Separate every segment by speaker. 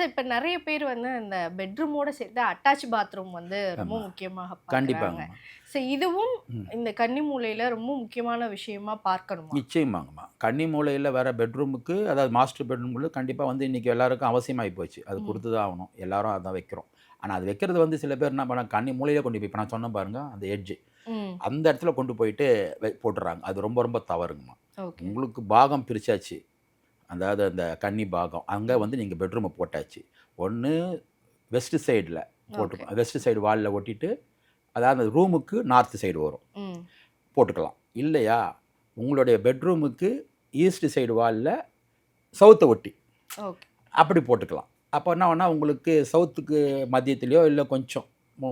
Speaker 1: Sir இப்ப நெறைய பேர் வந்து இந்த பெட்ரூமோட சேர்த்து அட்டாச் பாத்ரூம் வந்து ரொம்ப
Speaker 2: ஆமா.
Speaker 1: முக்கியமாக பார்க்குறாங்க.
Speaker 2: கண்டிப்பாங்கம்மா.
Speaker 1: ஸோ இதுவும்
Speaker 2: ம்.
Speaker 1: இந்த கன்னி மூலையில ரொம்ப முக்கியமான விஷயமா பார்க்கணுமா?
Speaker 2: நிச்சயமாங்கம்மா. கன்னி மூலையில வர பெட்ரூமுக்கு அதாவது மாஸ்டர் பெட்ரூம்ல கண்டிப்பா வந்து இன்னைக்கு எல்லாருக்கும் அவசியமாயி போச்சு. அது
Speaker 1: ம்.
Speaker 2: குடுத்து தான் ஆவணும். எல்லாரும் அதான் வைக்கிறோம். ஆனா அது வைக்கிறது வந்து சில பேர் என்ன பண்ணாங்க, கன்னி மூலையில கொண்டு போய் இப்ப நான் சொன்னேன் பாருங்க, அந்த எட்ஜ்.
Speaker 1: ம்.
Speaker 2: அந்த இடத்துல கொண்டு போயிட்டு போட்டுர்றாங்க. அது ரொம்ப ரொம்ப தவறுங்கம்மா.
Speaker 1: ஓகே.
Speaker 2: உங்களுக்கு பாகம் பிரிச்சாச்சு. அதாவது அந்த கன்னி பாகம். அங்க
Speaker 1: ம்.
Speaker 2: வந்து நீங்க பெட்ரூம போட்டாச்சு. ஒண்ணு வெஸ்ட் சைடுல
Speaker 1: ஓகே.
Speaker 2: வெஸ்ட் சைடு வால்ல ஒட்டிட்டு, அதாவது ரூமுக்கு நார்த் சைடு வரும்.
Speaker 1: ம்.
Speaker 2: போட்டுக்கலாம். இல்லையா, உங்களுடைய பெட்ரூமுக்கு ஈஸ்ட் சைடு வால்ல சவுத்த ஒட்டி,
Speaker 1: ஓகே.
Speaker 2: அப்படி போட்டுக்கலாம். அப்போ என்ன ஆகும்னா, உங்களுக்கு சவுத்துக்கு மத்தியத்திலயோ, இல்ல கொஞ்சம்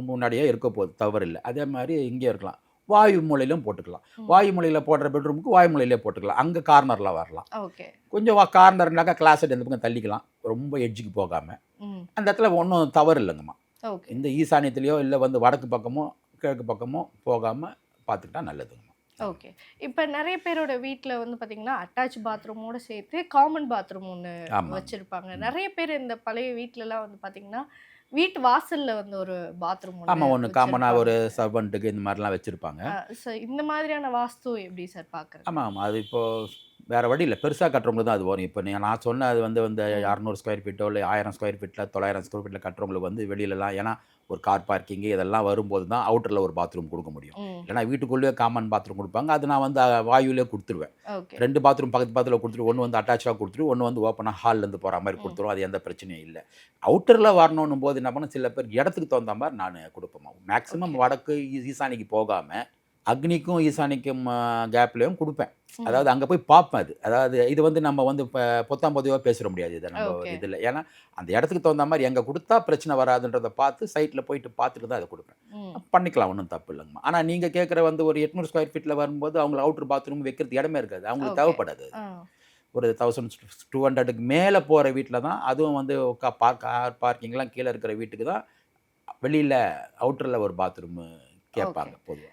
Speaker 2: முன்னாடியோ இருக்க போகுது. தவறில்ல. அதே மாரி இங்கேயும் இருக்கலாம். வாயு மூலையிலும் போட்டுக்கலாம்.
Speaker 1: ம்.
Speaker 2: வாயு மூலையில போடுற பெட்ரூமுக்கு வாயு மூலையிலே போட்டுக்கலாம். அங்க கார்னர்ல வரலாம்.
Speaker 1: ஓகே.
Speaker 2: கொஞ்சம் கார்னர்னாக்கா கிளாஸட் இந்த பக்கம் தள்ளிக்கலாம். ரொம்ப எட்ஜுக்கு போகாம.
Speaker 1: ம்.
Speaker 2: அந்த இடத்துல ஒண்ணும் தவறு இல்லங்கம்மா.
Speaker 1: ஓகே.
Speaker 2: இந்த ஈசானியத்திலயோ, இல்ல வந்து வடக்கு பக்கமோ, கிழக்கு பக்கமோ போகாம பார்த்துக்கிட்டா நல்லதுங்கம்மா.
Speaker 1: ஓகே. இப்ப நெறைய பேரோட வீட்ல வந்து பார்த்தீங்கன்னா, அட்டாச் பாத்ரூமோட சேர்த்து காமன் பாத்ரூம் ஒண்ணு
Speaker 2: ஆமாங்க.
Speaker 1: வச்சிருப்பாங்க.
Speaker 2: ம்.
Speaker 1: நெறைய பேர் இந்த பழைய வீட்லலாம் வந்து பார்த்தீங்கன்னா, வீட்டு வாசல்ல வந்து ஒரு பாத்ரூம் ஒண்ணு
Speaker 2: ஆமா. ஒண்ணு காமனா
Speaker 1: வச்சிருப்பாங்க.
Speaker 2: ஒரு சர்வன்ட்டுக்கு இந்த மாரிலாம் வச்சிருப்பாங்க.
Speaker 1: இந்த மாதிரியான வாஸ்து எப்படி சார் பார்க்குறது?
Speaker 2: ஆமா, ஆமா. அது இப்போ வேற வழி இல்ல. பெருசா கட்டுறவங்களுக்கு தான் அது வரும். இப்ப நான் சொன்ன அது வந்து வந்து
Speaker 1: ம்.
Speaker 2: 600 ஸ்கொயர் ஃபீட்டோ, இல்ல 1000 ஸ்கொயர் ஃபீட்ல 900 ஸ்கொயர் ஃபீட்ல கட்டுறவங்களுக்கு வந்து வெளியிலலாம் ஏன்னா, ஒரு கார் பார்க்கிங் இதெல்லாம் வரும்போது தான் அவுட்டர்ல ஒரு பாத்ரூம் குடுக்க முடியும்.
Speaker 1: ம்.
Speaker 2: இல்லன்னா வீட்டுக்குள்ளேயே காமன் பாத்ரூம் குடுப்பாங்க. அது நான் வந்து வாயுவிலே குடுத்துருவேன்.
Speaker 1: ஓகே.
Speaker 2: 2 பாத்ரூம் பக்கத்து பக்கத்துல குடுத்துட்டு, ஒண்ணு வந்து அட்டாச்சா குடுத்துட்டு, ஒண்ணு வந்து ஓப்பனா ஹால்லேருந்து போற மாரி
Speaker 1: ம்.
Speaker 2: குடுத்துருவோம். அது எந்த பிரச்சனையும் இல்ல. அவுட்டர்ல வரணுன்னும் போது என்ன பண்ணணும், சில பேர் இடத்துக்கு தகுந்த மாரி நானு குடுப்பேன்மா. Maximum
Speaker 1: okay.
Speaker 2: வடக்கு, ஈசானிக்கு போகாம, அக்னிக்கும் ஈசானிக்கும் கேப்லயும் குடுப்பேன்.
Speaker 1: ம்.
Speaker 2: அதாவது அங்க போய் பார்ப்பேன் அது. அதாவது இது வந்து நம்ம வந்து பொத்தாம் பொதுவா பேசிற முடியாது இத நம்ம
Speaker 1: ஓகே.
Speaker 2: இதுல. ஏன்னா, அந்த இடத்துக்கு தகுந்த மாரி எங்க குடுத்தா பிரச்சனை வராதுன்றத பார்த்து சைட்ல போயிட்டு பார்த்துட்டு தான் அத குடுப்பேன்.
Speaker 1: ம்.
Speaker 2: பண்ணிக்கலாம் ஒண்ணும் தப்பு இல்லங்கம்மா. ஆனா நீங்க கேட்கிற வந்து ஒரு 800 ஸ்கொயர் ஃபீட்ல வரும்போது அவங்களுக்கு அவுட்டர் பாத்ரூம் வைக்கிறதுக்கு இடமே இருக்காது. அவங்களுக்கு
Speaker 1: ஓகே.
Speaker 2: தேவைப்படாது அது.
Speaker 1: ஆ.
Speaker 2: ஒரு 1200க்கு மேல போற வீட்ல தான் அதுவும் வந்து கார் பார்க்கிங்லாம் கீழ இருக்கிற வீட்டுக்கு தான் வெளியில அவுட்டர்ல ஒரு பாத்ரூம்
Speaker 1: ஓகே.
Speaker 2: கேட்பாங்க பொதுவா.